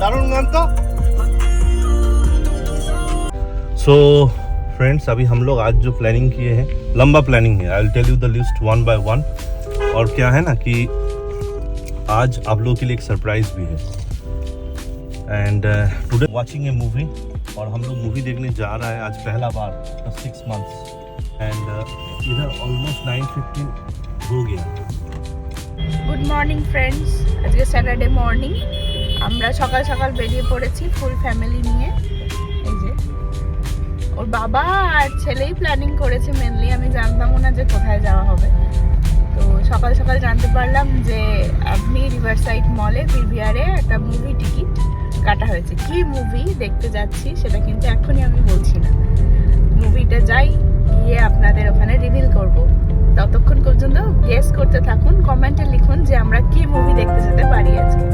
दारुण गान तो। सो फ्रेंड्स, अभी हम लोग आज जो प्लानिंग किए हैं, लंबा प्लानिंग है। I will tell you the list one by one. और क्या है ना कि आज आप लोगों के लिए एक सरप्राइज भी है। And today watching A movie, और हम लोग मूवी देखने जा रहा है आज पहला बार 6 months। एंड इधर ऑलमोस्ट 9:15 हो गया। গুড মর্নিং ফ্রেন্ডস, আজকে স্যাটারডে মর্নিং। আমরা সকাল সকাল বেরিয়ে পড়েছি ফুল ফ্যামিলি নিয়ে। এই যে ওর বাবা আর ছেলেই প্ল্যানিং করেছে মেনলি, আমি জানতামও না যে কোথায় যাওয়া হবে। তো সকাল সকাল জানতে পারলাম যে আপনি রিভারসাইড মলে পিভিআরে একটা মুভি টিকিট কাটা হয়েছে। কি মুভি দেখতে যাচ্ছি সেটা কিন্তু এখনই আমি বলছি না, মুভিটা যাই গিয়ে আপনাদের ওখানে রিভিল করব। ততক্ষণ পর্যন্ত গেস করতে থাকুন, কমেন্টে লিখুন যে আমরা কি মুভি দেখতে যেতে পারি আজকে।